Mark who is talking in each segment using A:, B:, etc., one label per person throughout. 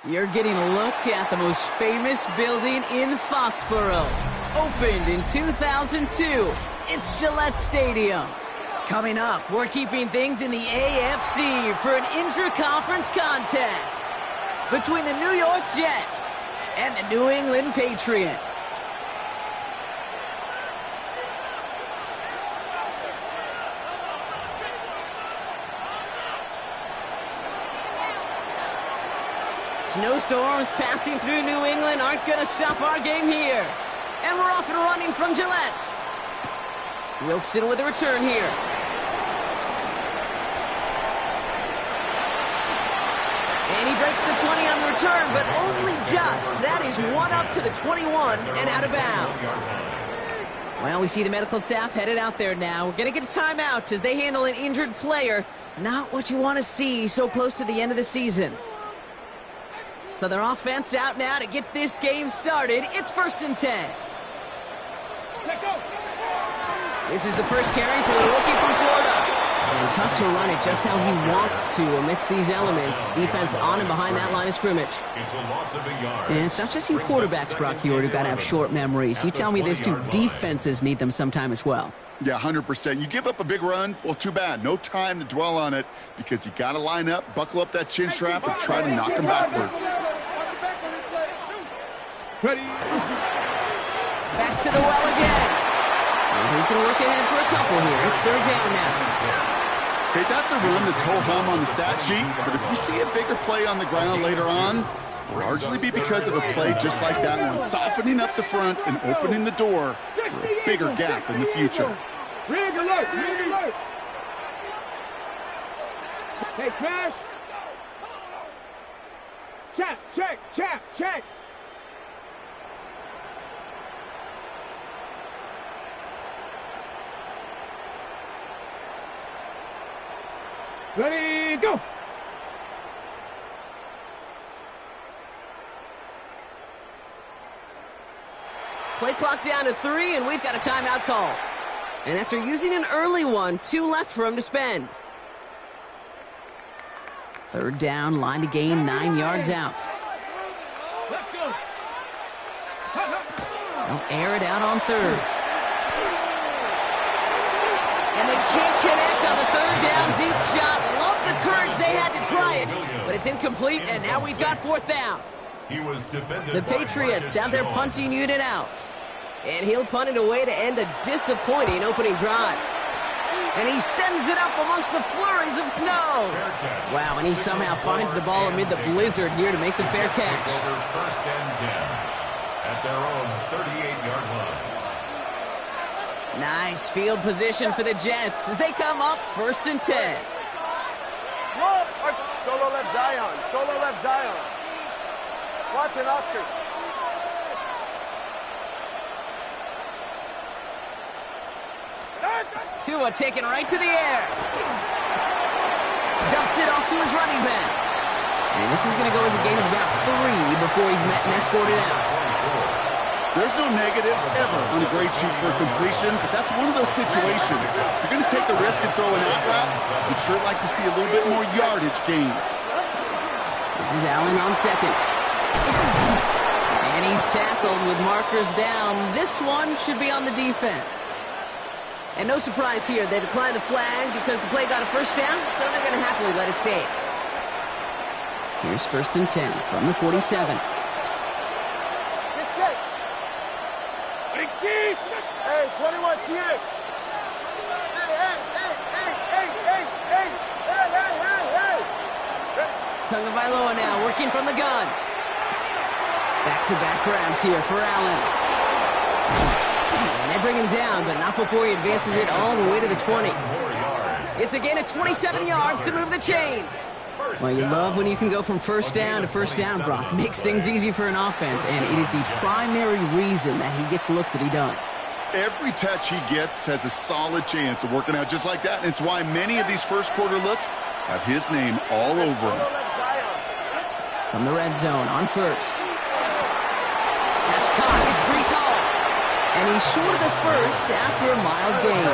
A: You're getting a look at the most famous building in Foxborough. Opened in 2002, it's Gillette Stadium. Coming up, we're keeping things in the AFC for an intra-conference contest between the New York Jets and the New England Patriots. Snowstorms passing through New England aren't going to stop our game here. And we're off and running from Gillette. Wilson with a return here. And he breaks the 20 on the return, but only just. That is one up to the 21 and out of bounds. Well, we see the medical staff headed out there now. We're going to get a timeout as they handle an injured player. Not what you want to see so close to the end of the season. So their offense out now to get this game started. It's 1st and 10. This is the first carry for the rookie from Florida. And tough to run it just how he wants to amidst these elements. Defense on and behind that line of scrimmage.
B: It's a loss of a yard.
A: And it's not just you quarterbacks, Brock Hewitt, who got to have short memories. You tell me this too, defenses need them sometime as well.
C: Yeah, 100%. You give up a big run, well, too bad. No time to dwell on it because you got to line up, buckle up that chin strap, and try to knock them backwards.
D: Ready.
A: Back to the well again. And he's going to look ahead for a couple here. It's 3rd down now.
C: Okay, that's a run that's ho-hum on the stat sheet, but if you see a bigger play on the ground later on, it'll largely be because of a play just like that one, softening up the front and opening the door for a bigger gap in the future.
D: Rig alert! Rig alert! Hey, crash! Check! Ready, go!
A: Play clock down to 3, and we've got a timeout call. And after using an early one, 2 left for him to spend. 3rd down, line to gain, 9 yards out.
D: Let's go!
A: They'll air it out on 3rd. And they can't connect on the 3rd down deep shot. Love the courage they had to try it, but it's incomplete, and now we've got 4th down. The Patriots have their punting unit out. And he'll punt it away to end a disappointing opening drive. And he sends it up amongst the flurries of snow. Wow, and he somehow finds the ball amid the blizzard here to make the fair catch.
B: 1st and 10 at their own 38-yard line.
A: Nice field position for the Jets as they come up 1st and 10.
E: Solo left Zion. Watson, Oscar.
A: Tua taken right to the air. Dumps it off to his running back. And this is going to go as a gain of about 3 before he's met and escorted out.
C: There's no negatives ever on a grade sheet for a completion, but that's one of those situations. If you're going to take a risk and throw an out route, you'd sure like to see a little bit more yardage gained.
A: This is Allen on 2nd. And he's tackled with markers down. This one should be on the defense. And no surprise here, they declined the flag because the play got a 1st down, so they're going to happily let it stand. Here's 1st and 10 from the 47.
E: Hey, 21 T8. Hey.
A: Tagovailoa now working from the gun. Back-to-back grabs here for Allen. And they bring him down, but not before he advances it all the way to the 20. It's a gain of 27 yards to move the chains. Well, you love when you can go from 1st down to 1st down, Brock. Makes things easy for an offense, and it is the primary reason that he gets the looks that he does.
C: Every touch he gets has a solid chance of working out just like that, and it's why many of these first quarter looks have his name all over them.
A: From the red zone on 1st. That's caught. It's Breece Hall. And he's short of the 1st after a mild gain.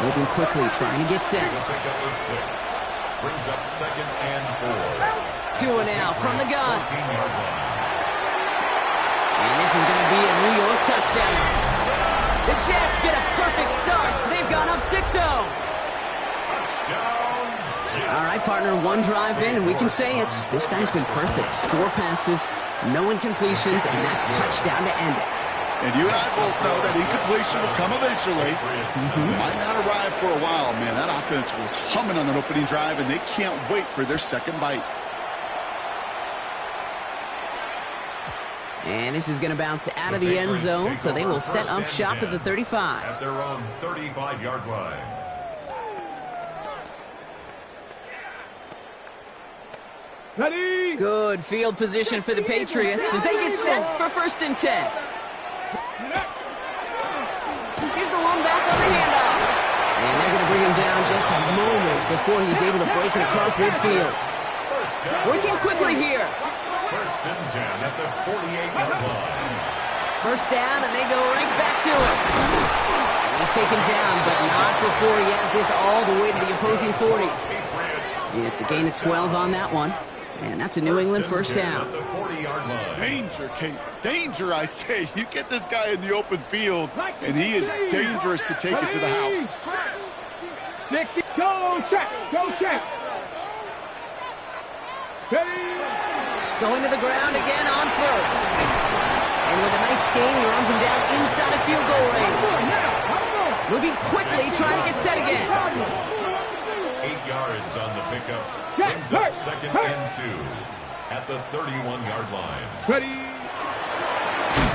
A: Moving quickly, trying to get set.
B: Brings up 2nd and 4.
A: Tua now from the gun.
B: 14-yard line.
A: And this is going to be a New York touchdown. The Jets get a perfect start. They've gone up 6-0.
B: Touchdown.
A: All right, partner, one drive in, and we can say this guy's been perfect. 4 passes, no incompletions, and that touchdown to end it.
C: And you and I both know that incompletion will come eventually. Might not arrive for a while, man. That offense was humming on that opening drive, and they can't wait for their second bite.
A: And this is going to bounce out of the end zone, so they will set up shop at the 35.
B: At their own 35-yard line.
D: Ready?
A: Good field position for the Patriots as they get set for 1st and 10. Here's the one back on the handoff. And they're going to bring him down just a moment before he's able to break it across midfield. Working quickly here.
B: 1st and 10 at the 48-yard line.
A: 1st down, and they go right back to it. He's taken down, but not before he has this all the way to the opposing 40. It's a gain of 12 on that one. And that's a New England 1st down.
B: At the 40-yard line.
C: Danger, Kate. Danger, I say. You get this guy in the open field, and he is dangerous to take it to the house.
D: 60. Go check. Go check. Steady.
A: Going to the ground again on 1st. And with a nice gain, he runs him down inside of field goal range. Moving quickly, trying to get set again.
B: 8 yards on the pickup. Brings up 2nd and 2 at the 31-yard line.
D: Ready.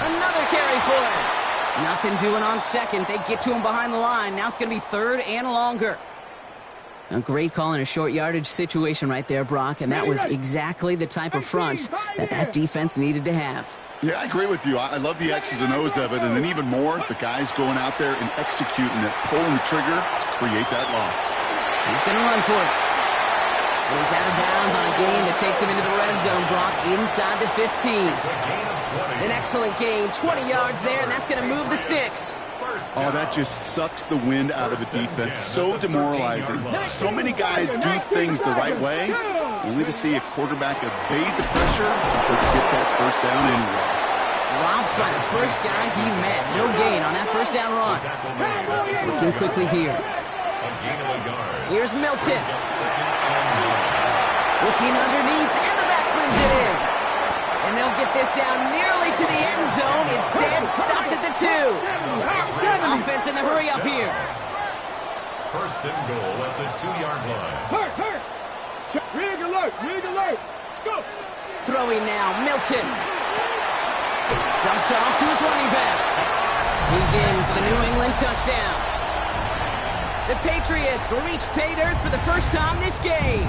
A: Another carry for him. Nothing doing on 2nd. They get to him behind the line. Now it's going to be 3rd and longer. A great call in a short yardage situation right there, Brock, and that was exactly the type of front that defense needed to have.
C: Yeah, I agree with you. I love the X's and O's of it, and then even more, the guys going out there and executing it, pulling the trigger to create that loss.
A: He's going to run for it. And he's out of bounds on a gain that takes him into the red zone, Brock, inside the 15. An excellent gain, 20 yards there, and that's going to move the sticks.
C: Oh, that just sucks the wind out of the defense. So demoralizing. So many guys do things the right way, only to see a quarterback evade the pressure but get that 1st down anyway.
A: Dropped by the first guy he met. No gain on that 1st down run. Working quickly here. Here's Milton. Looking underneath, and the back brings it in. And they'll get this down nearly to the end zone. Instead, stopped at the 2. Offense in the hurry up here.
B: 1st and goal at the 2-yard line.
D: Hurt. Rig alert. Let's go.
A: Throwing now, Milton. Dumped off to his running back. He's in for the New England touchdown. The Patriots reach pay dirt for the 1st time this game.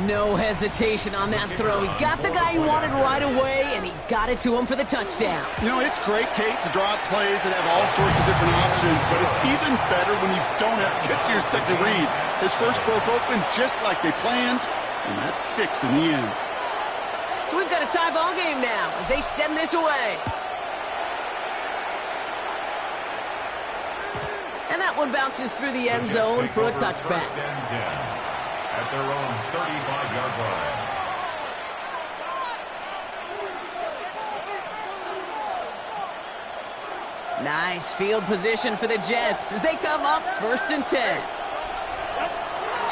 A: No hesitation on that throw. He got the guy he wanted right away, and he got it to him for the touchdown.
C: You know, it's great, Kate, to draw up plays and have all sorts of different options, but it's even better when you don't have to get to your second read. His first broke open just like they planned, and that's 6 in the end.
A: So we've got a tie ball game now as they send this away. And that one bounces through the end zone for a touchback.
B: 1st and 10 at their own 35-yard line.
A: Nice field position for the Jets as they come up 1st and 10.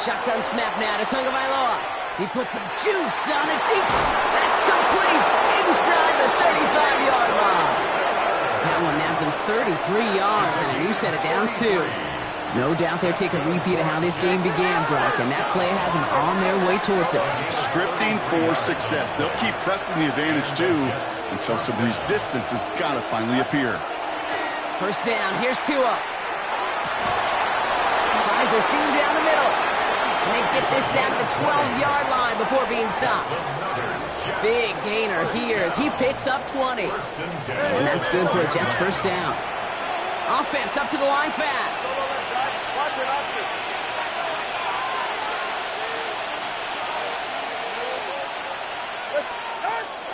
A: Shotgun snap now to Tagovailoa. He puts some juice on it deep. That's complete inside the 35-yard line. That one nabs him 33 yards and a new set of downs too. No doubt they'll take a repeat of how this game began, Brock, and that play has them on their way towards it.
C: Scripting for success. They'll keep pressing the advantage, too, until some resistance has got to finally appear.
A: 1st down, here's Tua. Finds a seam down the middle. And they get this down to the 12-yard line before being stopped. Big gainer here as he picks up 20. And that's good for a Jets 1st down. Offense up to the line fast.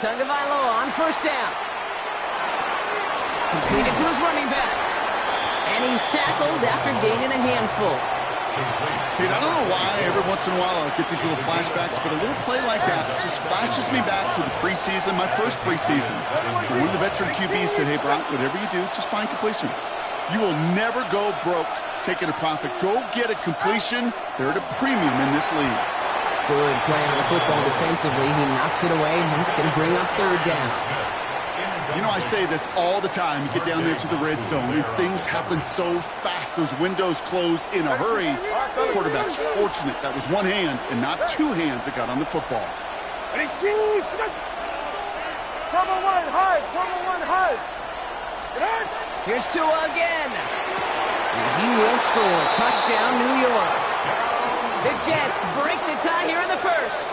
A: Tagovailoa on 1st down. Completed to his running back. And he's tackled after gaining a handful.
C: See, I don't know why every once in a while I'll get these little flashbacks, but a little play like that just flashes me back to the preseason, my first preseason. And one of the veteran QBs said, hey, Brock, whatever you do, just find completions. You will never go broke taking a profit. Go get a completion. They're at a premium in this league.
A: Good play on the football defensively. He knocks it away, and that's going to bring up third down.
C: You know, I say this all the time. You get down there to the red zone, and things happen so fast. Those windows close in a hurry. The quarterback's fortunate that was one hand and not two hands that got on the football.
E: Turbo one, high. Turbo one, high.
A: Here's Tua again. And he will score. Touchdown, New York. The Jets break the tie here in the first.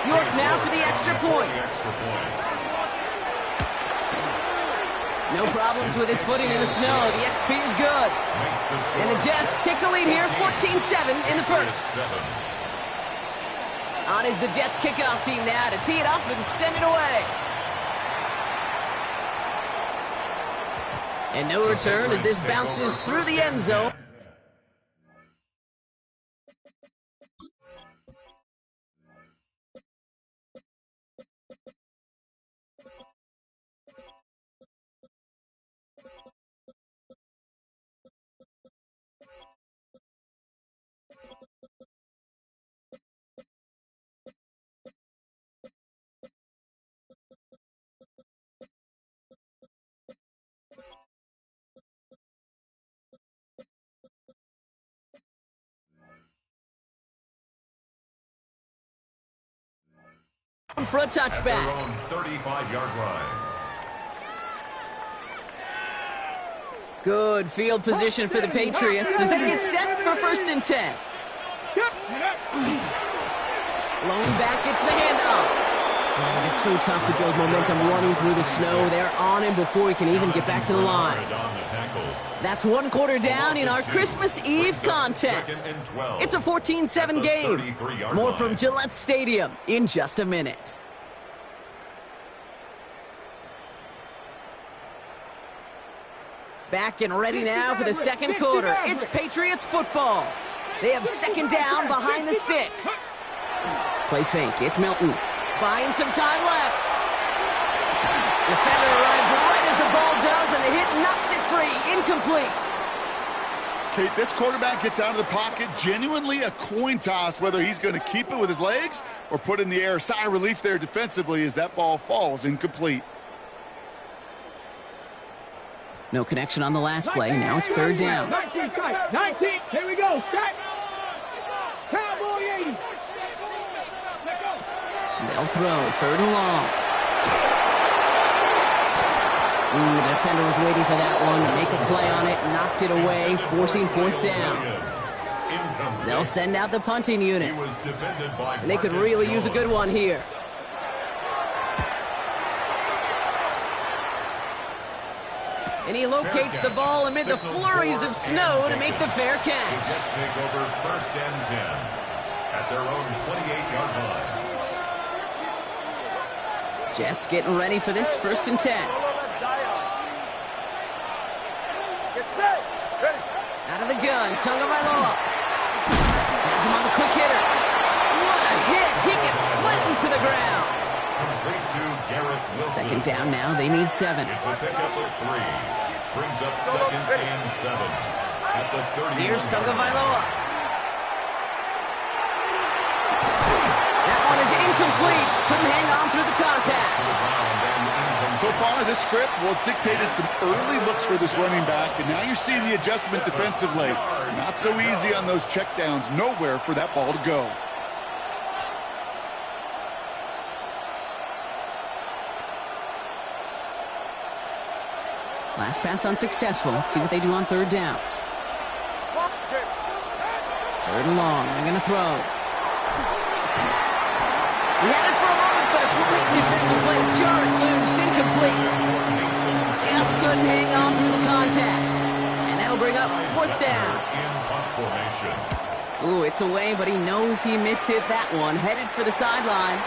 A: York now for the extra point. No problems with his footing in the snow. The XP is good. And the Jets take the lead here, 14-7 in the first. On is the Jets kickoff team now to tee it up and send it away. And no return as this bounces through the end zone. For a touchback.
B: At their own 35-yard line.
A: Good field position for the Patriots as they get set for 1st and 10. Blown back, it's the handoff. Man, it is so tough to build momentum running through the snow. They're on him before he can even get back to the line. That's 1 quarter down in our Christmas Eve contest. It's a 14-7 game. More from Gillette Stadium in just a minute. Back and ready now for the second quarter. It's Patriots football. They have 2nd down behind the sticks. Play fake. It's Milton. Buying some time left. Defender arrives right as the ball does, and the hit knocks it free. Incomplete.
C: Kate, this quarterback gets out of the pocket. Genuinely a coin toss whether he's going to keep it with his legs or put in the air. Sigh of relief there defensively as that ball falls incomplete.
A: No connection on the last play. Now it's 3rd down.
D: 19, here we go. Strike. Cowboy 80.
A: They'll throw. 3rd and long. Ooh, the defender was waiting for that one to make a play on it. Knocked it away, forcing 4th down. They'll send out the punting unit. And they could really use a good one here. And he locates the ball amid the flurries of snow to make the fair catch.
B: The Jets take over 1st and 10 at their own 28-yard line.
A: Jets getting ready for this 1st and 10. Out of the gun, Tagovailoa. Has him on the quick hitter. What a hit! He gets flattened to the ground.
B: Complete to Garrett Wilson.
A: 2nd down now, they need 7.
B: It's a pickup of 3. Brings up 2nd and 7 at the 30.
A: Here's Tagovailoa. That one is incomplete. Couldn't hang on through the contact.
C: So far, this script, well, it's dictated some early looks for this running back, and now you're seeing the adjustment defensively. Not so easy on those checkdowns. Nowhere for that ball to go.
A: Last pass unsuccessful. Let's see what they do on 3rd down. 3rd and long. They're going to throw. He had it for a moment, but a great defensive play to jar it loose. Incomplete. Just couldn't hang on through the contact. And that'll bring up 4th down. Ooh, it's away, but he knows he mishit that one. Headed for the sideline.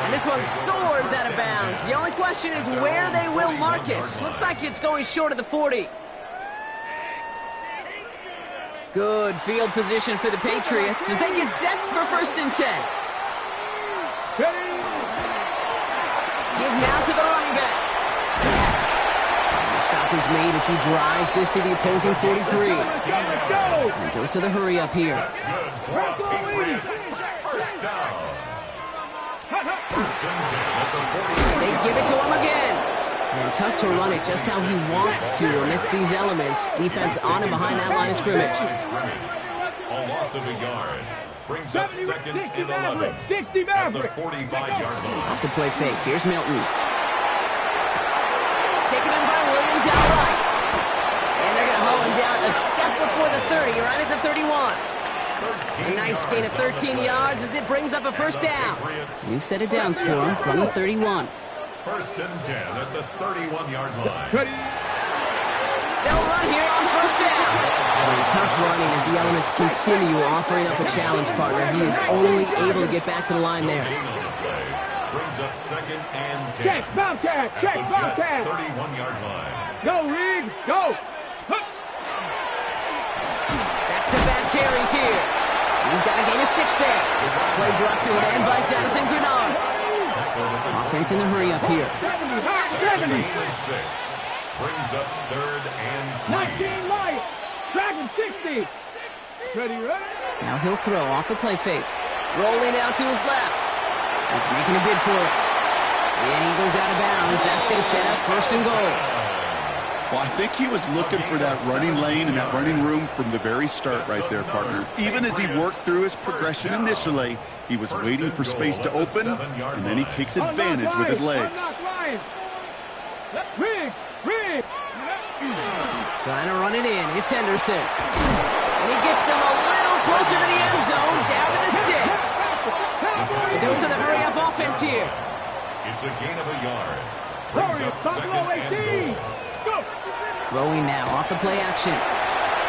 A: And this one soars out of bounds. The only question is where they will mark it. Looks like it's going short of the 40. Good field position for the Patriots as they get set for 1st and 10. Give now to the running back. The stop is made as he drives this to the opposing 43. Mendoza the hurry up here. They give it to him again. And tough to run it just how he wants to amidst these elements. Defense on and behind that line of scrimmage.
B: A loss of a yard. Brings up 2nd and 11.
D: 60
B: at the 45-yard line.
A: Off the play fake. Here's Milton. Taken in by Williams outright. And they're going to haul him down a step before the 30, right at the 31. A nice gain of 13 yards as it brings up a 1st down. New set of downs for him from the 31.
B: 1st and 10 at the 31-yard line.
A: They'll run here on 1st down. And tough running as the elements continue offering up a challenge partner. He is only able to get back to the line there.
B: Brings up 2nd and 10.
D: Check, Bobcat, check, Bobcat.
B: 31-yard line.
D: Go, Reed, go.
A: Back-to-back carries here. He's got a gain of 6 there. Play brought to an end by Jonathan Grenard. Offense in the hurry up here.
D: 70.
B: Brings up 3rd and
D: 19 light. Dragon 60. Ready, ready.
A: Now he'll throw off the play fake. Rolling out to his left. He's making a bid for it. And he goes out of bounds. That's going to set up 1st and goal.
C: Well, I think he was looking for that running lane and that running room from the very start right there, partner. Even as he worked through his progression initially, he was waiting for space to open, and then he takes advantage with his legs.
D: Rig.
A: Trying to run it in. It's Henderson. And he gets them a little closer to the end zone, down to the 6. Mendoza the hurry-up offense here.
B: It's a gain of a yard. Brings up 2nd and goal.
A: Throwing now off the play action.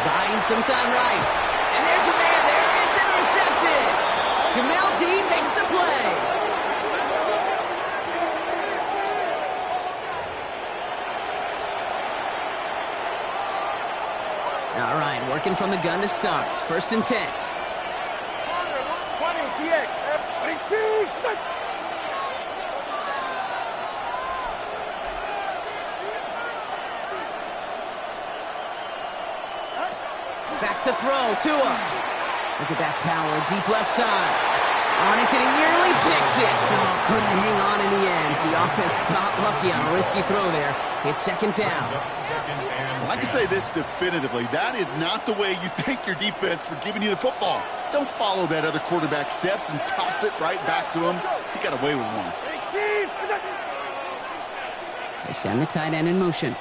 A: Buying some time right. And there's a man there. It's intercepted. Jamel Dean makes the play. All right, working from the gun to start. 1st and 10.
E: 20, TX. 22.
A: Back to throw, Tua. Look at that power, deep left side. On it, and he nearly picked it. So couldn't hang on in the end. The offense got lucky on a risky throw there. It's 2nd down.
C: Well, I can say this definitively. That is not the way you thank your defense for giving you the football. Don't follow that other quarterback steps and toss it right back to him. He got away with one.
A: They send the tight end in motion.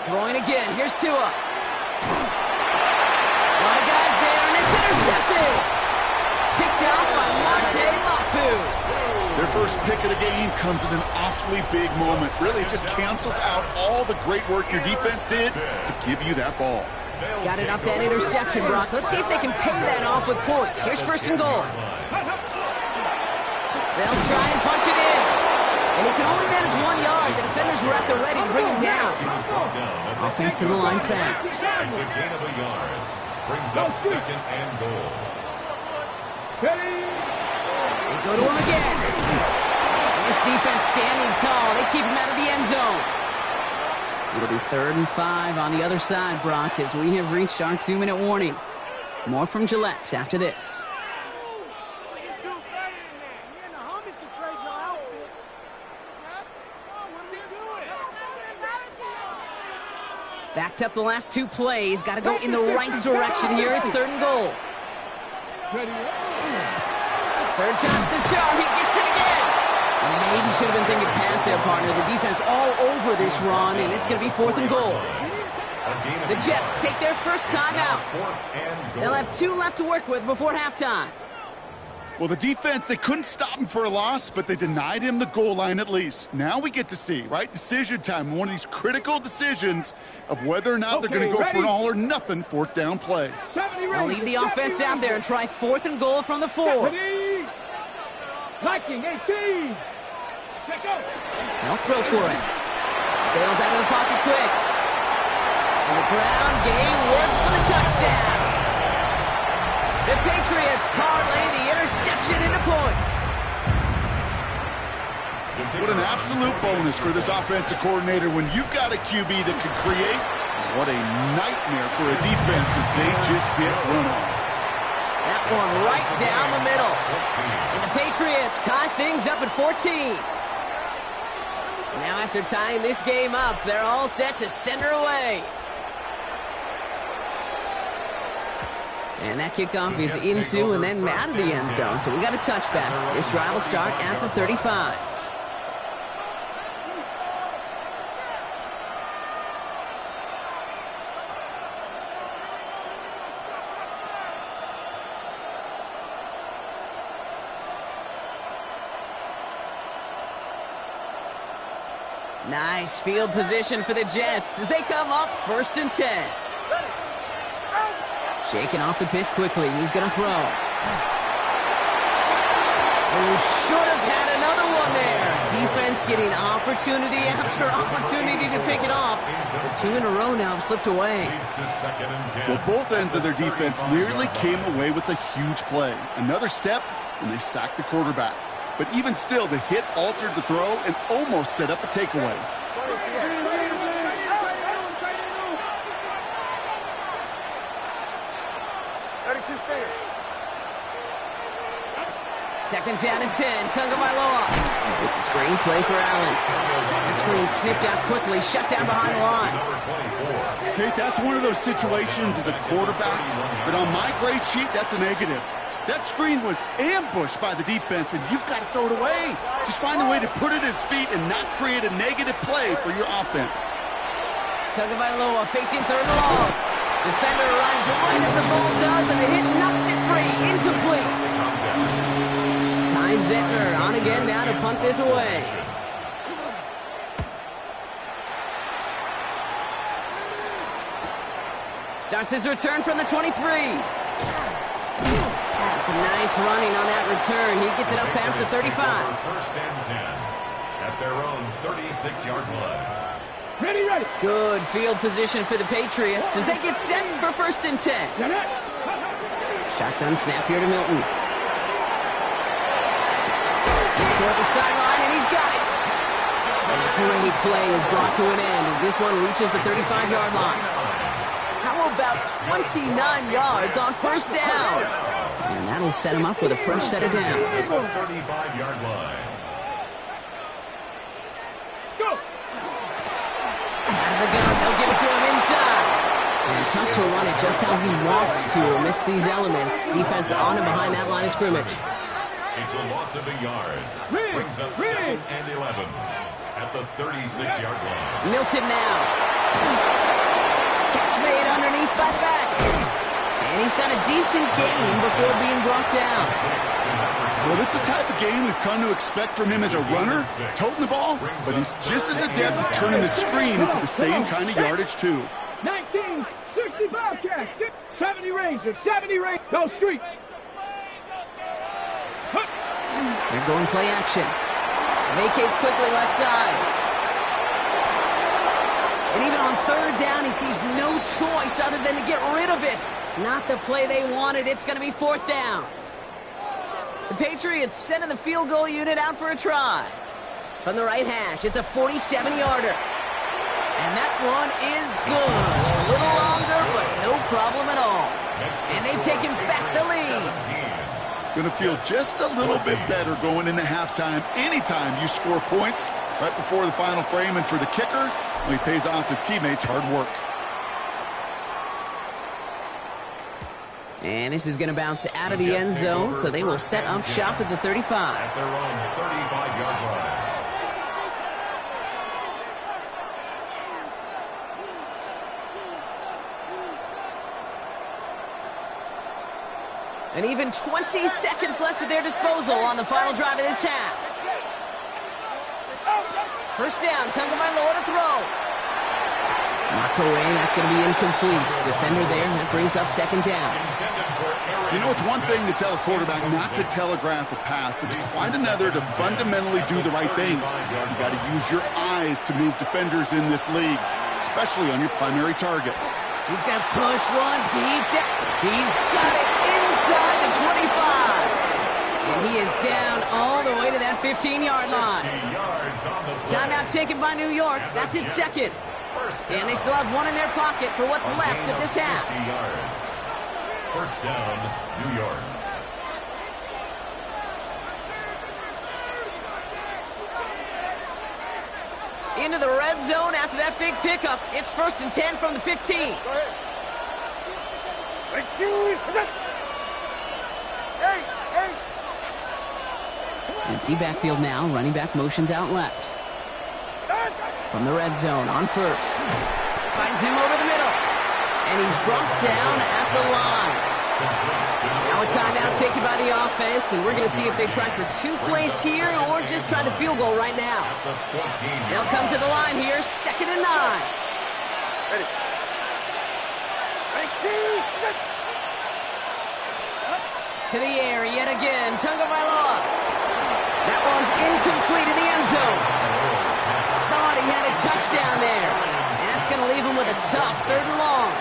A: Throwing again. Here's Tua. A lot of guys there, and it's intercepted. Picked out by Monte Mapu.
C: Their first pick of the game comes at an awfully big moment. Really, it just cancels out all the great work your defense did to give you that ball.
A: Got it off that interception, Brock. Let's see if they can pay that off with points. Here's 1st and goal. They'll try and punch it in. And he can only manage 1 yard. The defenders were at the ready to bring him down. Offense to the line fast.
B: It's a gain of a yard. Brings up 2nd and goal.
A: They go to him again. And this defense standing tall. They keep him out of the end zone. It'll be 3rd and 5 on the other side, Brock, as we have reached our 2-minute warning. More from Gillette after this. Backed up the last 2 plays. Got to go in the right direction here. It's 3rd and goal. 3rd time's the charm. He gets it again. And maybe should have been thinking pass there, partner. The defense all over this run, and it's going to be 4th and goal. The Jets take their first time out. They'll have 2 left to work with before halftime.
C: Well, the defense, they couldn't stop him for a loss, but they denied him the goal line at least. Now we get to see, right? Decision time, one of these critical decisions of whether or not they're going to go for an all-or-nothing fourth-down play.
A: I'll leave the offense out there and try 4th and goal from the 4.
D: Liking 18.
A: They'll throw for it. Bails out of the pocket quick. And the ground game works for the touchdown. The Patriots parlay the interception into points.
C: What an absolute bonus for this offensive coordinator when you've got a QB that can create. What a nightmare for a defense as they just get run on.
A: That one right down the middle. And the Patriots tie things up at 14. Now after tying this game up, they're all set to send her away. And that kickoff is into and then out of the end zone. So we got a touchback. This drive will start at the 35. Nice field position for the Jets as they come up 1st and 10. Shaking off the pick quickly. He's going to throw. Oh, should have had another one there. Defense getting opportunity after opportunity to pick it off. But 2 in a row now have slipped away.
C: Well, both ends of their defense nearly came away with a huge play. Another step, and they sacked the quarterback. But even still, the hit altered the throw and almost set up a takeaway.
A: Second down and 10. Tagovailoa. It's a screen play for Allen. That screen snipped out quickly, shut down behind the line.
C: Kate, that's one of those situations as a quarterback, but on my grade sheet, that's a negative. That screen was ambushed by the defense, and you've got to throw it away. Just find a way to put it at his feet and not create a negative play for your offense.
A: Tagovailoa facing 3rd and long. Defender arrives right as the ball does, and the hit knocks it free. Incomplete. Ty Zettner on again now to punt this away. Starts his return from the 23. That's a nice running on that return. He gets it up past the 35.
B: 1st and 10 at their own 36-yard line.
D: Ready, ready.
A: Good field position for the Patriots as they get set for 1st and 10. Shotgun snap here to Milton. Toward the sideline, and he's got it. And a great play is brought to an end as this one reaches the 35-yard line. How about 29 yards on 1st down? And that'll set him up with a fresh set of downs.
B: 35-yard line.
D: Let's go.
A: Out of the gun, they'll give it to him inside. And tough to run it just how he wants to amidst these elements. Defense on and behind that line of scrimmage.
B: It's a loss of a yard. Brings up 2nd and 11 at the 36-yard line.
A: Milton now. Catch made underneath by back. And he's got a decent gain before being brought down.
C: Well, this is the type of game we've come to expect from him as a runner, toting the ball, but he's just as adept at turning the screen into the same kind of yardage, too.
D: 1965 catch. 70 Rangers. 70 Rangers. Go street.
A: They're going play action. Vacates quickly left side. And even on 3rd down, he sees no choice other than to get rid of it. Not the play they wanted. It's going to be 4th down. The Patriots sending the field goal unit out for a try. From the right hash, it's a 47-yarder. And that one is good. A little longer, but no problem at all. And they've taken back the lead.
C: Going to feel just a little bit better going into halftime anytime you score points right before the final frame. And for the kicker, he pays off his teammates' hard work.
A: And this is going to bounce out of the end zone, so they will set up shop at the 35.
B: At their own 35-yard line.
A: And even 20 seconds left at their disposal on the final drive of this half. First down, Tagovailoa to throw. Knocked away, that's going to be incomplete. Defender there, that brings up second down.
C: You know, it's one thing to tell a quarterback not to telegraph a pass. It's quite another to fundamentally do the right things. You got to use your eyes to move defenders in this league, especially on your primary target.
A: He's going to push one deep down. He's got it inside the 25. And he is down all the way to that 15-yard line. Timeout taken by New York. That's its second. And they still have one in their pocket for what's left of this half.
B: First down, New York.
A: Into the red zone after that big pickup. It's 1st and 10 from the 15. Empty backfield now. Running back motions out left. From the red zone on first. Finds him over the middle. And he's brought down at the line. Now a timeout taken by the offense, and we're going to see if they try for 2 plays here or just try the field goal right now. They'll come to the line here, 2nd and 9.
E: Ready.
A: To the air yet again, Tagovailoa. That one's incomplete in the end zone. Thought he had a touchdown there. And that's going to leave him with a tough 3rd and long.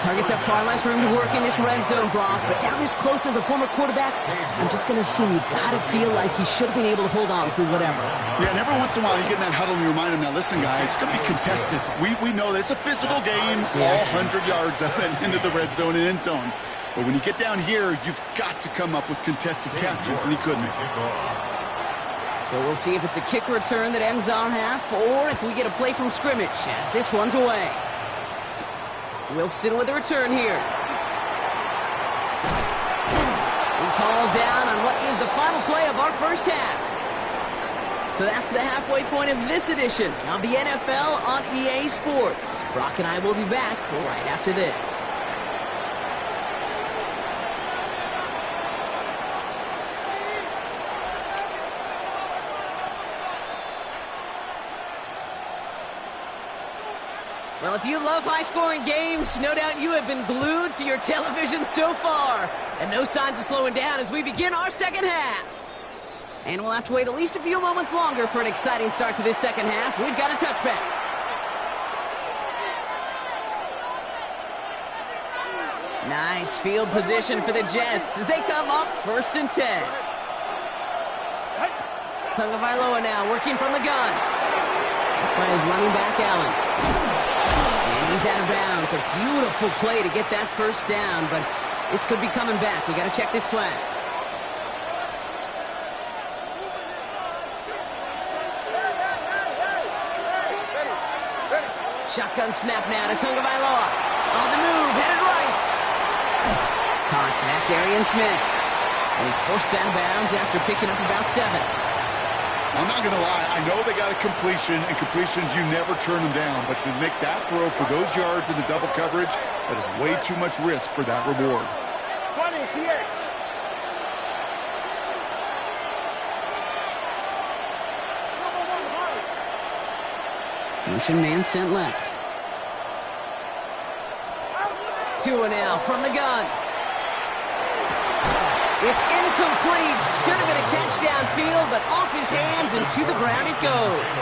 A: Targets have far less room to work in this red zone, Brock, but down this close as a former quarterback, I'm just going to assume you got to feel like he should have been able to hold on through whatever.
C: Yeah, and every once in a while you get in that huddle and you remind him, now listen, guys, it's going to be contested. We know this. It's a physical game, all 100 yards up and into the red zone and end zone. But when you get down here, you've got to come up with contested catches, and he couldn't.
A: So we'll see if it's a kick return that ends our half, or if we get a play from scrimmage, as this one's away. Wilson with a return here. He's hauled down on what is the final play of our first half. So that's the halfway point of this edition of the NFL on EA Sports. Brock and I will be back right after this. Well, if you love high-scoring games, no doubt you have been glued to your television so far. And no signs of slowing down as we begin our second half. And we'll have to wait at least a few moments longer for an exciting start to this second half. We've got a touchback. Nice field position for the Jets as they come up 1st and 10. Tagovailoa now working from the gun. By his running back, Allen. He's out of bounds. A beautiful play to get that first down, but this could be coming back. We got to check this flag. Shotgun snap now to Tagovailoa. On the move, headed right. Caught, that's Arian Smith. And he's forced out of bounds after picking up about 7.
C: I'm not going to lie. I know they got a completion, and completions, you never turn them down. But to make that throw for those yards in the double coverage, that is way too much risk for that reward.
E: 20, TX.
A: Motion man sent left. Tua now from the gun. It's incomplete. Should have been a catch downfield, but off his hands and to the ground it goes.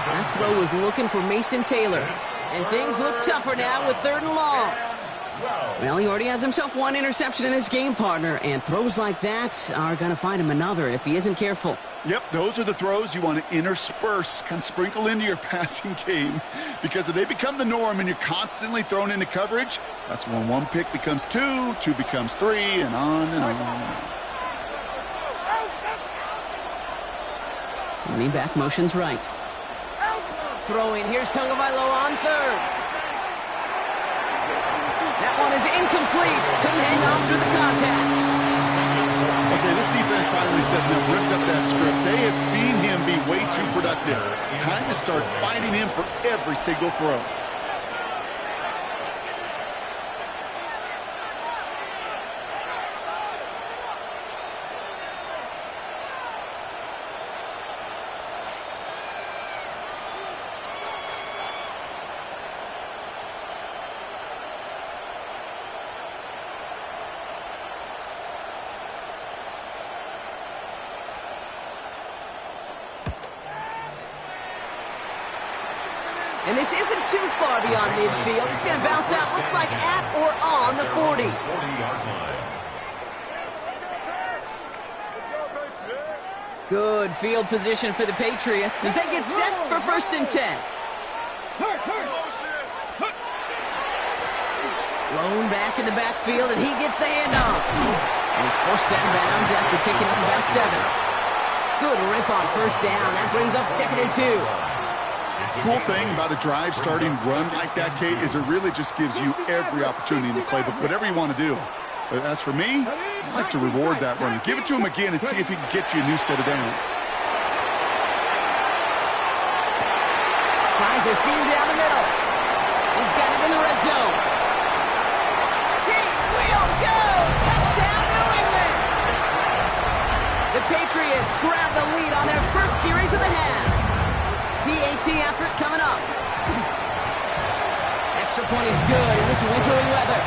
A: That throw was looking for Mason Taylor. And things look tougher now with 3rd and long. Well, he already has himself 1 interception in this game, partner, and throws like that are going to find him another if he isn't careful.
C: Yep, those are the throws you want to intersperse, kind of sprinkle into your passing game. Because if they become the norm and you're constantly thrown into coverage, that's when 1 pick becomes 2, 2 becomes 3, and on and on.
A: Running back motions right. Throwing, here's Tagovailoa on 3rd. That one is incomplete. Couldn't hang on through the contact.
C: Okay, this defense finally stepped up, ripped up that script. They have seen him be way too productive. Time to start fighting him for every single throw.
A: And this isn't too far beyond midfield. It's going to bounce out, looks like at or on the 40.
B: 40-yard line.
A: Good field position for the Patriots as they get set for 1st and 10. Lone back in the backfield, and he gets the handoff. And he's forced out of bounds after picking up about 7. Good rip on 1st down. That brings up 2nd and 2.
C: Cool thing about a drive starting run like that, Kate, is it really just gives you every opportunity in the playbook, whatever you want to do. But as for me, I like to reward that runner. Give it to him again and see if he can get you a new set of downs.
A: Finds a seam down the middle. He's got it in the red zone. He will go! Touchdown, New England! The Patriots grab the lead on their first series of the half. PAT effort coming up. Extra point is good in this wintry weather.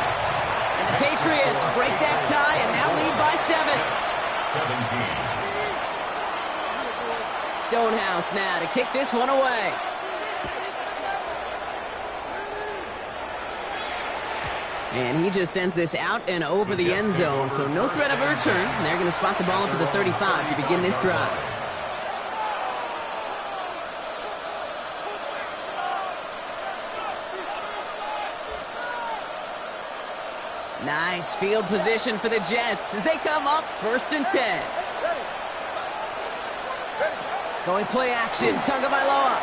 A: And the Patriots break that tie and now lead by 7.
B: 17.
A: Stonehouse now to kick this one away. And he just sends this out and over the end zone, so no threat of a return. And they're going to spot the ball up to the 35 to begin this drive. Nice field position for the Jets as they come up 1st and 10. Going play action, Tagovailoa.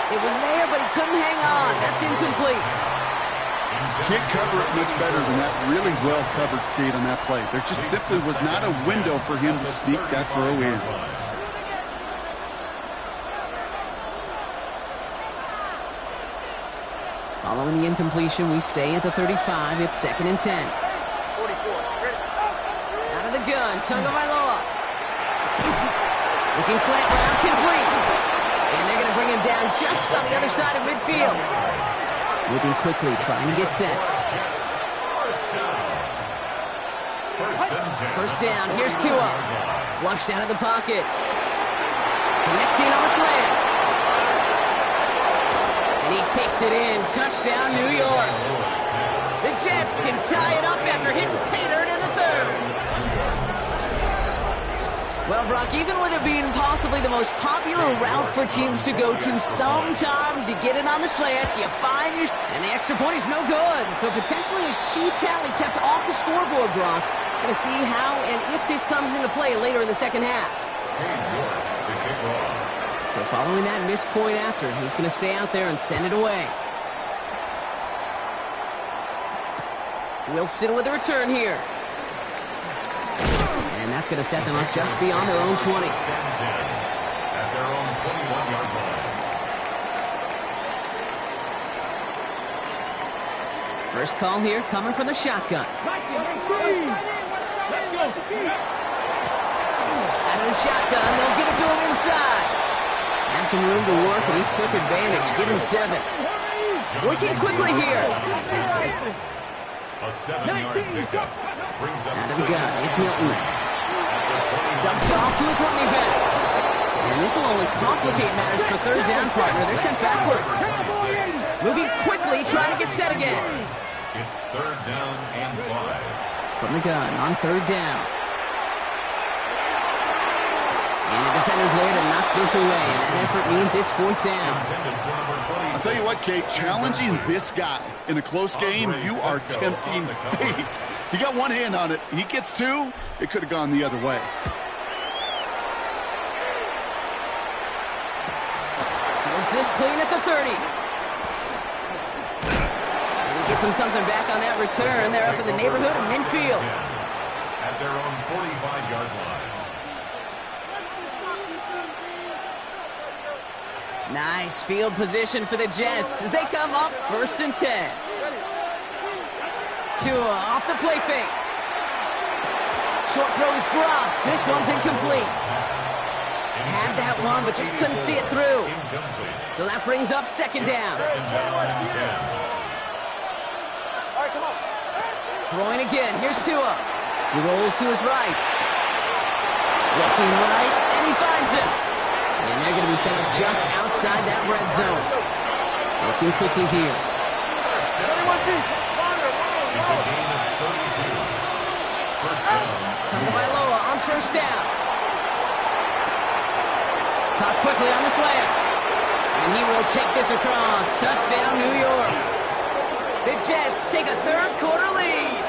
A: It was there, but he couldn't hang on. That's incomplete.
C: Can't cover it much better than that. Really well covered, Kate, on that play. There just simply was not a window for him to sneak that throw in.
A: Following the incompletion, we stay at the 35. It's 2nd and 10.
E: 44. Ready.
A: Out of the gun, Tagovailoa. Looking slant route, complete. And they're going to bring him down just on the other side of midfield. Moving quickly, trying to get set. First down, here's Tua. Flushed out of the pocket. Connecting on the slant. And he takes it in. Touchdown, New York. The Jets can tie it up after hitting pay dirt in the 3rd. Well, Brock, even with it being possibly the most popular route for teams to go to, sometimes you get it on the slants, you find your... And the extra point is no good. So potentially a key tally kept off the scoreboard, Brock. Going to see how and if this comes into play later in the 2nd half. So following that missed point after, he's going to stay out there and send it away. Wilson with a return here. And that's going to set them up just beyond their own 20.
B: At their own 21-yard line.
A: First call here coming from the shotgun.
D: Let's go.
A: Out of the shotgun, they'll give it to him inside. Had some room to work, and he took advantage. Give him 7. Working quickly here.
B: A 7-yard pickup brings up
A: Out of the gun, it's Milton. Dumped off to his running back. And this will only complicate matters for 3rd down, partner. They're sent backwards. Moving quickly, trying to get set again.
B: It's 3rd down and 5.
A: From the gun on 3rd down. And the defender's there to knock this away, and that effort means it's 4th down.
C: I'll tell you what, Kate, challenging this guy in a close game, you are tempting fate. He got one hand on it. He gets 2. It could have gone the other way.
A: Feels this clean at the 30. And he gets him something back on that return. They're up in the neighborhood of midfield.
B: At their own 45-yard line.
A: Nice field position for the Jets as they come up 1st and 10. Tua off the play fake. Short throw is dropped. This one's incomplete. Had that one, but just couldn't see it through. So that brings up 2nd down.
E: All right, come on.
A: Throwing again. Here's Tua. He rolls to his right. Looking right, and he finds it. And they're going to be set up just outside that red zone. Looking quickly here.
E: 21G.
B: It's a gain of 32. First down.
A: Tagovailoa on first down. Caught quickly on the slant. And he will take this across. Touchdown, New York. The Jets take a third-quarter lead.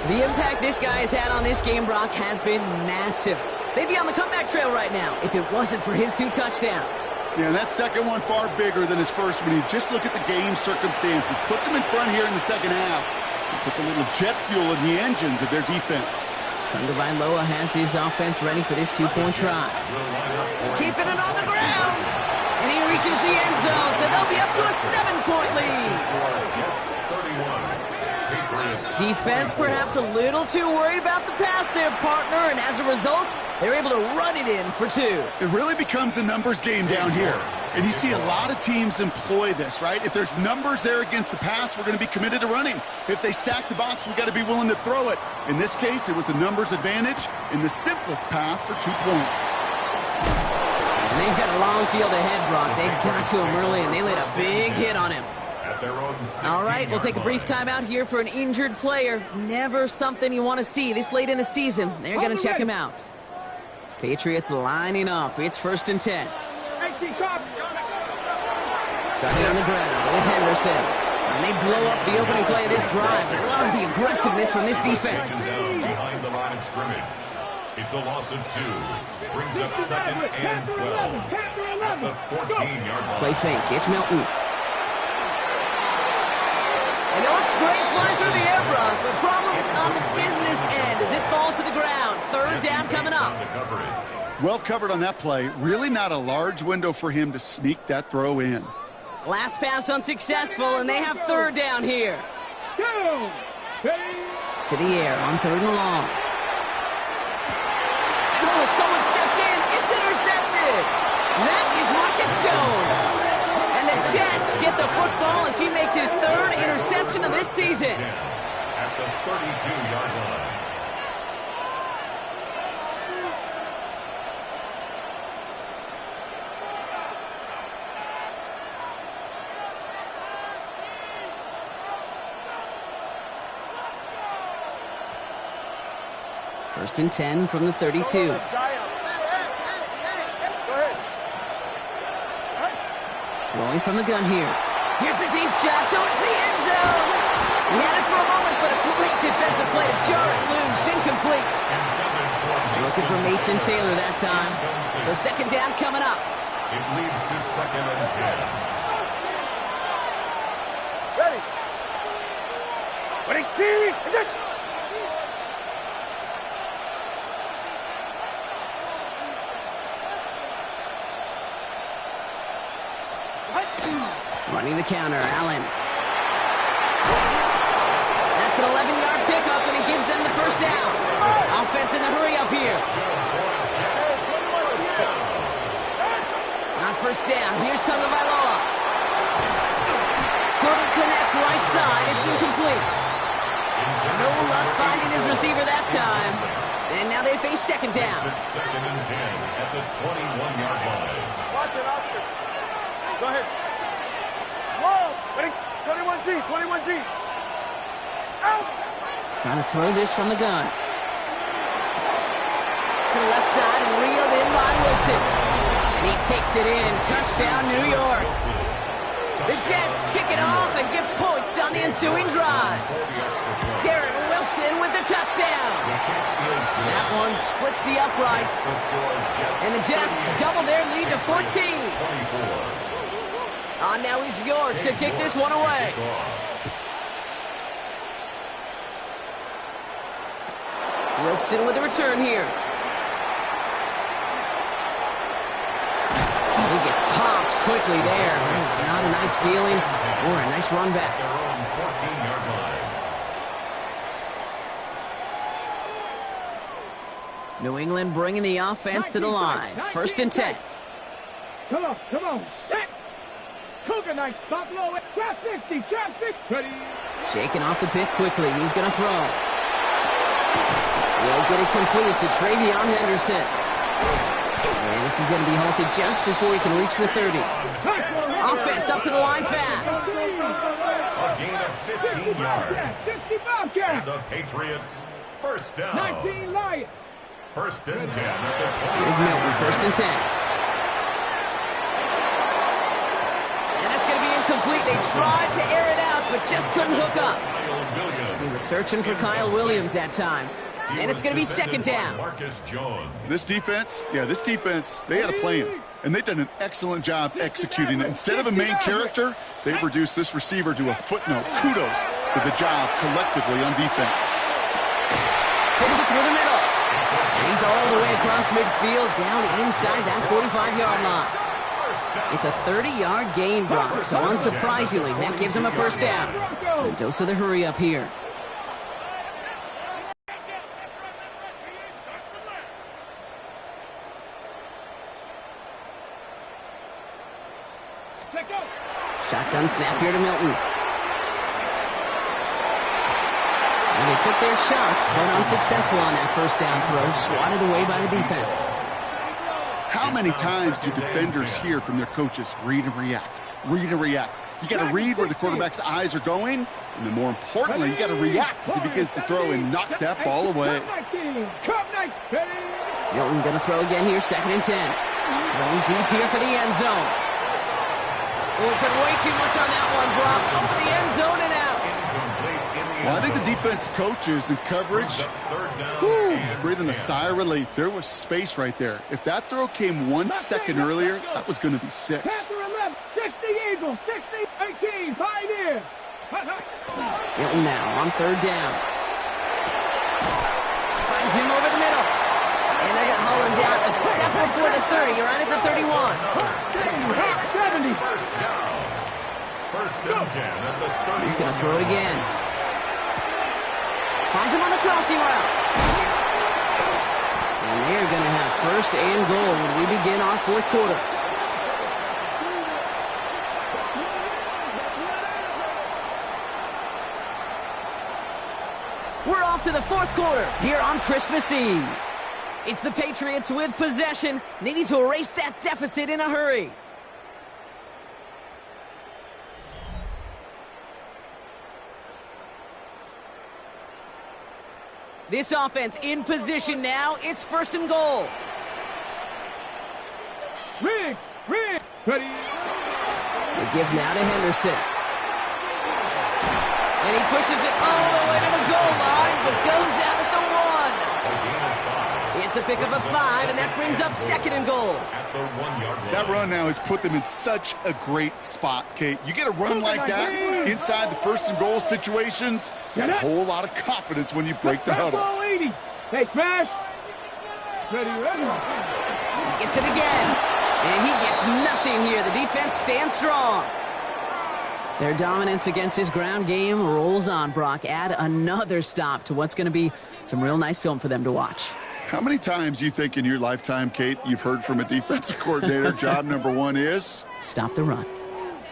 A: The impact this guy has had on this game, Brock, has been massive. They'd be on the comeback trail right now if it wasn't for his 2 touchdowns.
C: Yeah, and that second one far bigger than his first when you just look at the game circumstances. Puts him in front here in the second half. And puts a little jet fuel in the engines of their defense.
A: Tagovailoa has his offense ready for this 2-point try. Keeping it on the ground. And he reaches the end zone, so they'll be up to a 7-point lead. Defense perhaps a little too worried about the pass there, partner, and as a result, they're able to run it in for 2.
C: It really becomes a numbers game down here. And you see a lot of teams employ this, right? If there's numbers there against the pass, we're going to be committed to running. If they stack the box, we got to be willing to throw it. In this case, it was a numbers advantage in the simplest path for 2 points.
A: And they've got a long field ahead, Brock. They got to him early, and they laid a big hit on him. All right, we'll take a brief timeout here for an injured player. Never something you want to see this late in the season. They're going to check him out. Patriots lining up. It's 1st and 10. Starting on the ground with Henderson. And they blow up the opening play of this drive. Love the aggressiveness from this defense.
B: Behind the line of scrimmage. It's a loss of 2. Brings up 2nd and 12. At the 14-yard line.
A: Play fake. It's Milton. And it looks great flying through the air, Brock. The problem is on the business end as it falls to the ground. 3rd down coming up.
C: Well covered on that play. Really not a large window for him to sneak that throw in.
A: Last pass unsuccessful, and they have 3rd down here. To the air on 3rd and long. Oh, someone stepped in. It's intercepted. That is Marcus Jones. And the Jets get the football as he makes his 3rd interception of this season.
B: At the 32-yard line.
A: First and 10 from the 32.
E: Go ahead.
A: Rolling from the gun here. Here's a deep shot towards the end zone. He had it for a moment, but a great defensive play to jar it loose. Incomplete. Looking for Mason Taylor that time. So 2nd down coming up.
B: It leads to 2nd and 10.
E: Ready. Winning team.
A: Running the counter, Allen. That's an 11-yard pickup, and it gives them the 1st down. Offense in the hurry up here. On 1st down, here's Tagovailoa. Couldn't connect right side. It's incomplete. No luck finding his receiver that time. And now they face 2nd down.
B: 2nd and 10 at the 21-yard line.
E: Watch it, Oscar. Go ahead. Whoa! 21G. Out!
A: Trying to throw this from the gun. To the left side and reeled in by Wilson. And he takes it in. Touchdown, New York. The Jets pick it off and get points on the ensuing drive. Garrett Wilson with the touchdown. That one splits the uprights. And the Jets double their lead to 14. Now he's York to kick this one away. Wilson with the return here. He gets popped quickly there. That's not a nice feeling or a nice run back. New England bringing the offense to the line. 1st and 10.
D: Come on. Set. Cougar Knights, Buffalo, trap 60, ready.
A: Shaking off the pick quickly. He's going to throw. Will get it completed to Travion Henderson. And a This is going to be halted just before he can reach the 30. Offense up to the line fast.
B: A gain of 15 yards.
D: 65
B: And the Patriots first down.
D: 19 Lions.
B: First and 10 at the 20.
A: Here's Milton, first and 10. And that's going to be incomplete. They tried to air it out, but just couldn't hook up. He was searching for Kyle Williams that time. And it's going to be second down.
C: This defense, they had a plan. And they've done an excellent job executing it. Instead of a main character, they've reduced this receiver to a footnote. Kudos to the job collectively on defense.
A: Flips it through the middle. And he's all the way across midfield, down inside that 45-yard line. It's a 30-yard gain, Brock, so unsurprisingly, that gives him a first down. And dose of the hurry up here. Shotgun snap here to Milton. And they took their shots, but unsuccessful on that first down throw, swatted away by the defense.
C: How many times do defenders hear from their coaches, read and react, read and react? You got to read where the quarterback's eyes are going, and then more importantly, you got to react as he begins to throw and knock that ball away.
A: Milton going to throw again here, second and 10. Going deep here for the end zone. Open way too much on that one, Brock. Over the end zone and out.
C: Well, I think the defense coaches and coverage, breathing a sigh of relief. There was space right there. If that throw came 1 second earlier, that was going to be 6.
D: 60 Eagles, 60, 18, Pioneers.
A: Milton now on third down. Finds him over the middle. And they're going to haul him down a step before the 30. You're right at the 31.
D: 70.
B: First and 10 at the 30.
A: He's going to throw it again. Finds him on the crossing route. And they're going to have first and goal when we begin our fourth quarter. We're off to the fourth quarter here on Christmas Eve. It's the Patriots with possession, needing to erase that deficit in a hurry. This offense in position now. It's first and goal.
D: Riggs. Ready.
A: They give now to Henderson. And he pushes it all the way to the goal line, but goes out at the 1. It's a pickup of 5, and that brings up second and goal.
C: That run now has put them in such a great spot, Kate. You get a run like that inside the first and goal situations, there's a whole lot of confidence when you break the huddle.
D: Hey, smash. Ready.
A: He gets it again, and he gets nothing here. The defense stands strong. Their dominance against his ground game rolls on, Brock. Add another stop to what's going to be some real nice film for them to watch.
C: How many times do you think in your lifetime, Kate, you've heard from a defensive coordinator, job number 1 is?
A: Stop the run.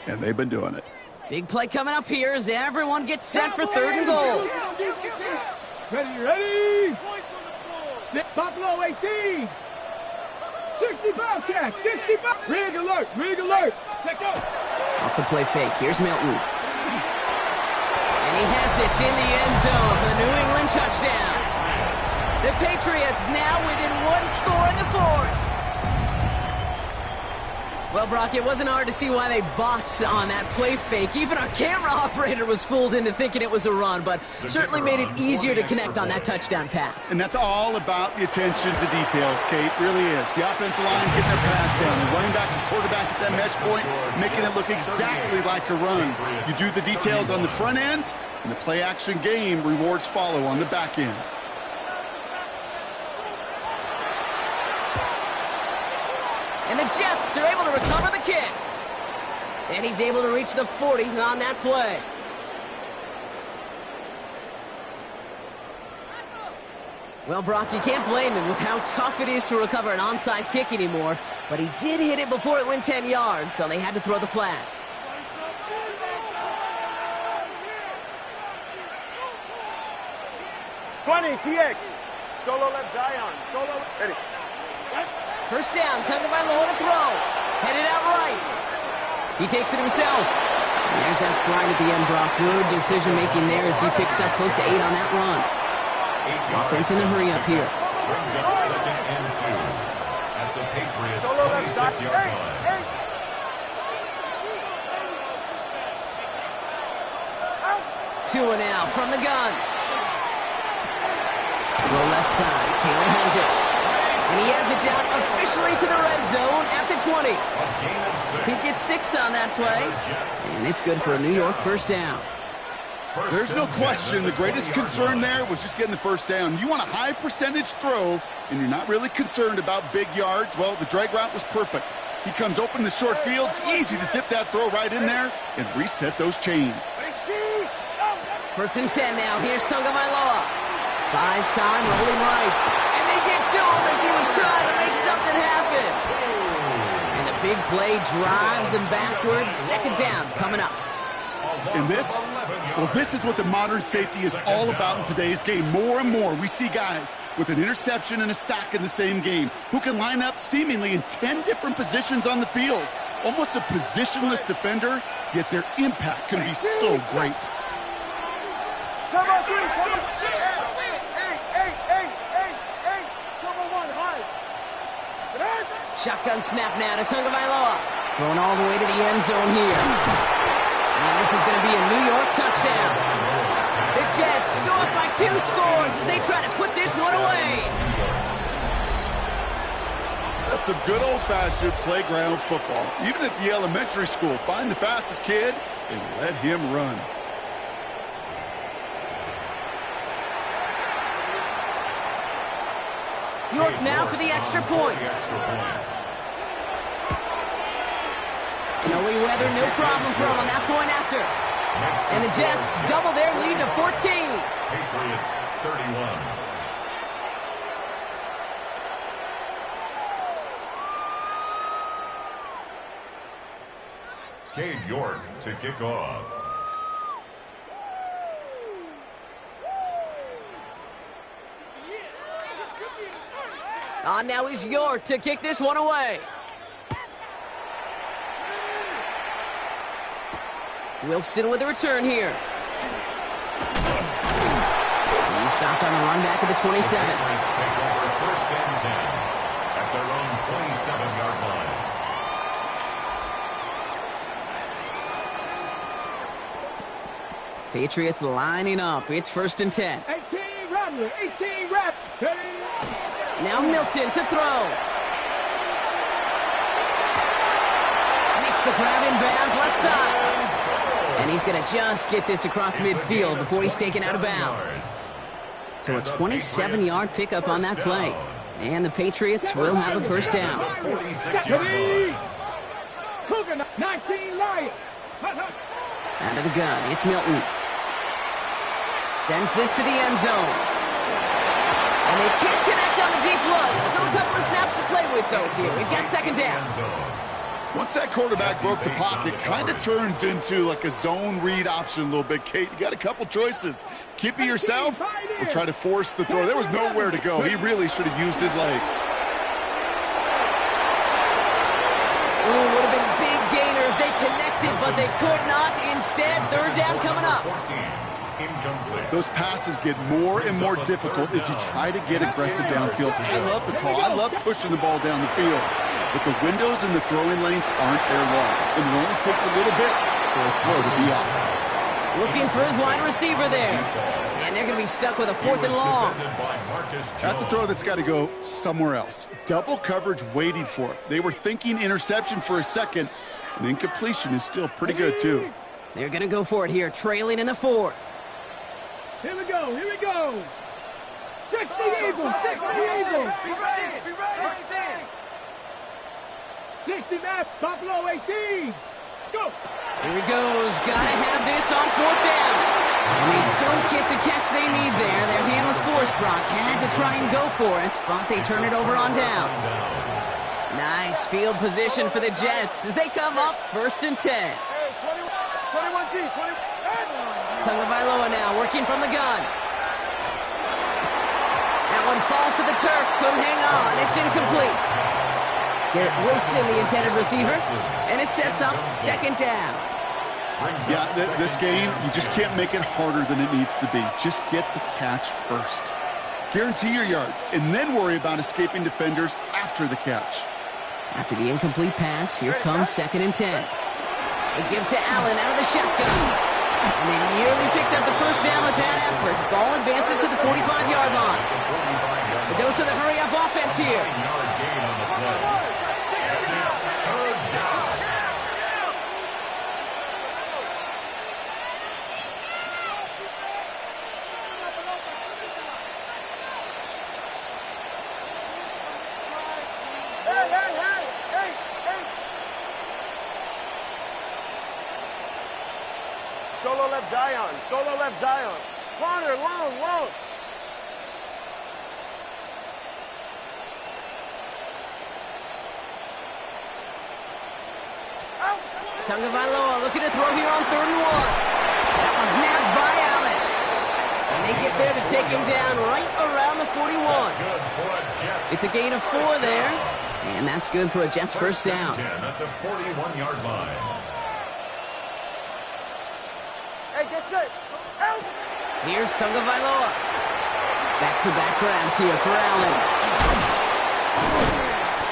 C: And they've been doing it.
A: Big play coming up here as everyone gets set for third and goal.
D: Ready. Buffalo 18. 65 catch, 65. Rig alert. Let go.
A: Off the play fake. Here's Milton. And he has it in the end zone for the New England touchdown. The Patriots now within 1 score in the fourth. Well, Brock, it wasn't hard to see why they botched on that play fake. Even our camera operator was fooled into thinking it was a run, but certainly made it easier to connect on that touchdown pass.
C: And that's all about the attention to details, Kate. Really is. The offensive line getting their pads down. The running back and quarterback at that mesh point, making it look exactly like a run. You do the details on the front end, and the play-action game rewards follow on the back end.
A: And the Jets are able to recover the kick. And he's able to reach the 40 on that play. Well, Brock, you can't blame him with how tough it is to recover an onside kick anymore. But he did hit it before it went 10 yards, so they had to throw the flag.
E: TX. Solo left Zion. Solo. Ready.
A: First down, Tagovailoa to throw. Headed out right. He takes it himself. And there's that slide at the end, Brock. Good decision-making there as he picks up close to 8 on that run. Offense in a hurry up here.
B: Brings up second and 2 at the Patriots' 26-yard line.
A: 2 now from the gun. Throw left side. Taylor has it. And he has it down officially to the red zone at the 20. He gets 6 on that play. And it's good for a New York first down.
C: There's no question the greatest concern there was just getting the first down. You want a high percentage throw, and you're not really concerned about big yards. Well, the drag route was perfect. He comes open the short field. It's easy to zip that throw right in there and reset those chains.
A: First and 10 now. Here's Tagovailoa. Buys time, rolling right. And they get to him as he was trying to make something happen. And the big play drives them backwards. Second down coming up.
C: And this is what the modern safety is all about in today's game. More and more, we see guys with an interception and a sack in the same game who can line up seemingly in 10 different positions on the field. Almost a positionless defender, yet their impact can be so great.
E: Turbo 3, turbo 1, high.
A: Shotgun snap now to Tagovailoa. Going all the way to the end zone here. And this is going to be a New York touchdown. The Jets go up by 2 scores as they try to put this one away.
C: That's some good old-fashioned playground football. Even at the elementary school, find the fastest kid and let him run.
A: York now for the extra point. Snowy weather, no problem for them on that point after. And the Jets double their lead to 14.
B: Patriots 31. Cade York to kick off.
A: Now is York to kick this one away. Wilson with a return here. He's stopped on the run back at the 27.
B: Take over first and 10 at their own 27-yard line.
A: Patriots lining up. It's first and 10.
D: 18 Romney, 18 reps.
A: Now Milton to throw. Makes the grab in bounds left side. And he's going to just get this across midfield before he's taken out of bounds. So a 27-yard pickup on that play. And the Patriots will have a first down.
B: 46-yard
D: Cougar, 19 Lions.
A: Out of the gun, it's Milton. Sends this to the end zone. And they can't connect on the deep look. Still a couple of snaps to play with, though, here. We've got second down.
C: Once that quarterback broke the pocket, kind of turns into like a zone read option a little bit. Kate, you got a couple choices. Keep it yourself or try to force the throw. There was nowhere to go. He really should have used his legs.
A: Ooh, would have been a big gainer if they connected, but they could not. Instead, third down coming up.
C: Those passes get more and more difficult as you try to get aggressive downfield. I love the call. I love pushing the ball down the field. But the windows and the throwing lanes aren't there long. And it only takes a little bit for a throw to be off.
A: Looking for his wide receiver there. And they're going to be stuck with a 4th and long.
C: That's a throw that's got to go somewhere else. Double coverage waiting for it. They were thinking interception for a second. And incompletion is still pretty good, too.
A: They're going to go for it here, trailing in the 4th.
D: Here we go, here we go. 60 Eagles, 60 Eagles.
E: Be ready.
D: 60 Matt, Buffalo 18. Go.
A: Here he goes. Gotta have this on 4th down. And they don't get the catch they need there. Their hand was forced, Brock. Had to try and go for it, but they turn it over on downs. Nice field position for the Jets as they come up first and 10.
E: Hey, 21G, 21.
A: Tagovailoa now working from the gun. That one falls to the turf. Couldn't hang on. It's incomplete. Garrett Wilson, the intended receiver, and it sets up second down.
C: Yeah, this game, you just can't make it harder than it needs to be. Just get the catch first. Guarantee your yards, and then worry about escaping defenders after the catch.
A: After the incomplete pass, here comes 2nd and 10. They give to Allen out of the shotgun. And they nearly picked up the first down with bad efforts. Ball advances to the 45-yard line. The dose of the hurry-up offense here.
E: Solo left Zion. Solo left Zion. Corner, long.
A: Tagovailoa looking to throw here on 3rd and 1. That one's nabbed by Allen. And they get there to take him down right around the 41. It's a gain of 4 there. And that's good for a Jets first down.
B: 10 at the 41-yard line.
E: Hey, get set. Out.
A: Here's Tagovailoa. Back-to-back grabs here for Allen.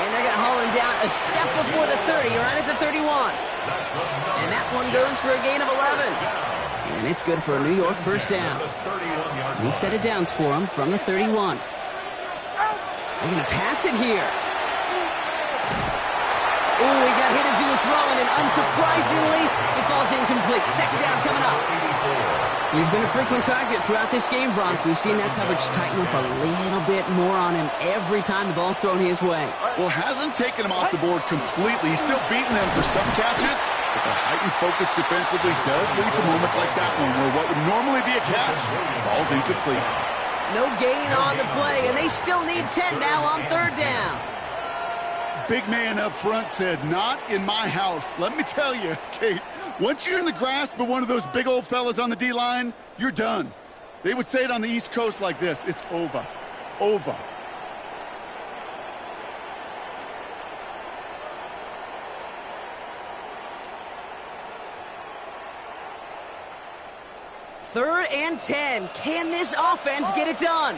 A: And they're going to haul him down a step before the 30, right at the 31. And that one goes for a gain of 11. And it's good for a New York first down. New set of downs for him from the 31. They're going to pass it here. Ooh, he got hit as he was throwing, and unsurprisingly, it falls incomplete. Second down coming up. He's been a frequent target throughout this game, Bronk. We've seen that coverage tighten up a little bit more on him every time the ball's thrown his way.
C: Well, hasn't taken him off the board completely. He's still beating them for some catches, but the heightened focus defensively does lead to moments like that one, where what would normally be a catch falls incomplete.
A: No gain on the play, and they still need 10 now on 3rd down.
C: Big man up front said, "Not in my house." Let me tell you, Kate, once you're in the grasp of one of those big old fellas on the D-line, you're done. They would say it on the East Coast like this: it's over. Over.
A: Third and 10. Can this offense get it done?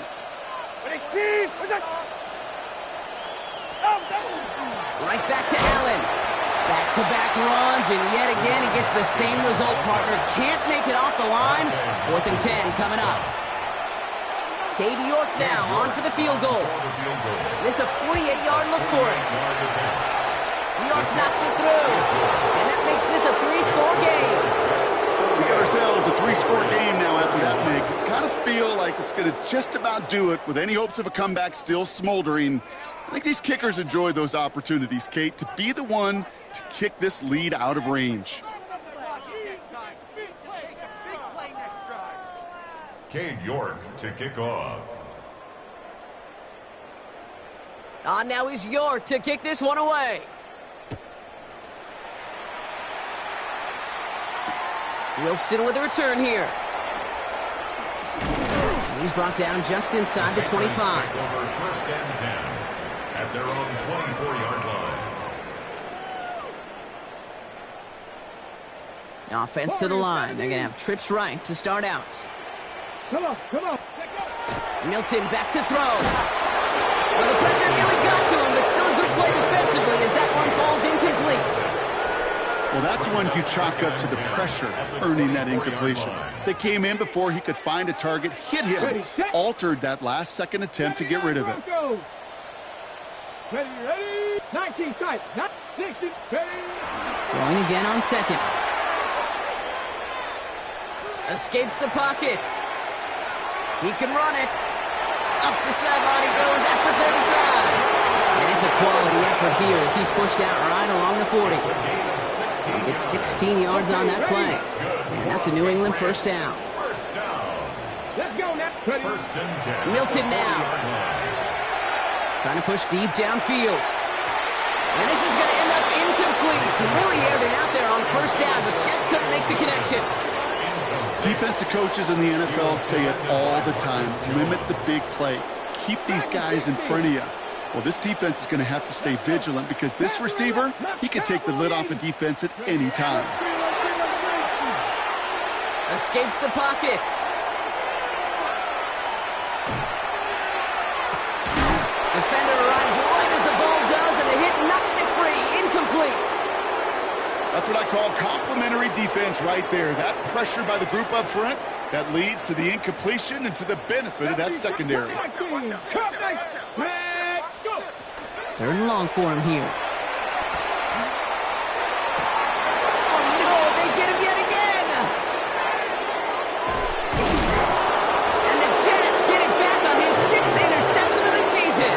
A: Right back to Allen. Back-to-back runs, and yet again he gets the same result, partner. Can't make it off the line. 4th and 10 coming up. Katie York now on for the field goal. This a 48-yard look for it. York knocks it through, and that makes this a 3-score game.
C: We got ourselves a 3-score game now after that make. It's got to feel like it's going to just about do it with any hopes of a comeback still smoldering. I think these kickers enjoy those opportunities, Kate, to be the one to kick this lead out of range.
B: Cade York to kick off.
A: Now is York to kick this one away. Wilson with a return here. And he's brought down just inside the 25.
B: Over 1st and 10 at their own 24-yard line.
A: Offense to the line. They're going to have trips right to start out.
D: Come on.
A: Milton back to throw. Well, the pressure nearly got to him, but still a good play defensively as that one falls incomplete.
C: Well, that's one you chalk up to the pressure earning that incompletion. They came in before he could find a target, hit him, altered that last-second attempt to get rid of it.
D: Ready. 19 tight. Not 60.
A: Throwing again on 2nd. Escapes the pocket. He can run it. Up the sideline he goes at the 35. And it's a quality effort here as he's pushed out right along the 40. He gets 16 yards on that play. And that's a New England first down.
D: Let's go now.
B: 1st and 10.
A: Milton now. Trying to push deep downfield. And this is going to end up incomplete. He really aired it out there on 1st down, but just couldn't make the connection.
C: Defensive coaches in the NFL say it all the time. Limit the big play. Keep these guys in front of you. Well, this defense is going to have to stay vigilant because this receiver, he can take the lid off a defense at any time.
A: Escapes the pocket. Defender arrives right as the ball does, and the hit knocks it free. Incomplete.
C: That's what I call complimentary defense right there. That pressure by the group up front, that leads to the incompletion and to the benefit of that secondary.
A: Third and long for him here. Oh, no, they get him yet again. And the Jets get it back on his 6th interception of the season.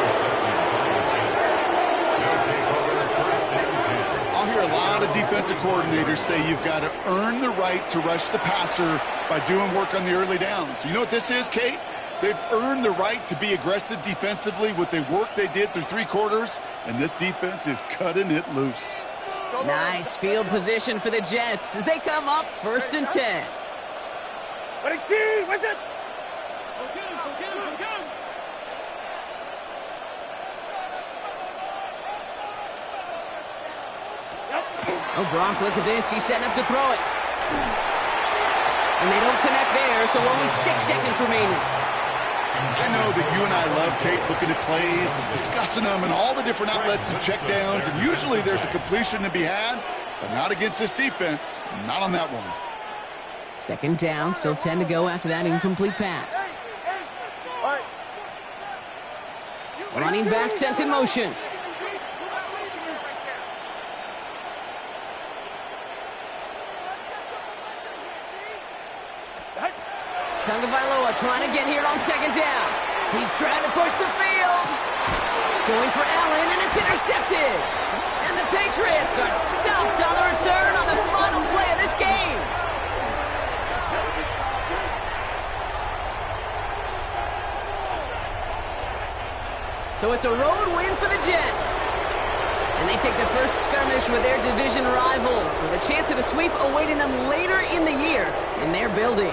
C: I'll hear a lot of defensive coordinators say you've got to earn the right to rush the passer by doing work on the early downs. You know what this is, Kate? They've earned the right to be aggressive defensively with the work they did through 3 quarters, and this defense is cutting it loose.
A: Nice field position for the Jets as they come up 1st and 10. Oh, Gronk, look at this. He's setting up to throw it. And they don't connect there, so only 6 seconds remaining.
C: I know that you and I love, Kate, looking at plays and discussing them and all the different outlets and checkdowns, and usually there's a completion to be had, but not against this defense, not on that one.
A: 2nd down, still 10 to go after that incomplete pass. Running back sent in motion. Tagovailoa trying to get here on 2nd down. He's trying to push the field. Going for Allen, and it's intercepted. And the Patriots are stopped on the return on the final play of this game. So it's a road win for the Jets. And they take the first skirmish with their division rivals, with a chance at a sweep awaiting them later in the year in their building.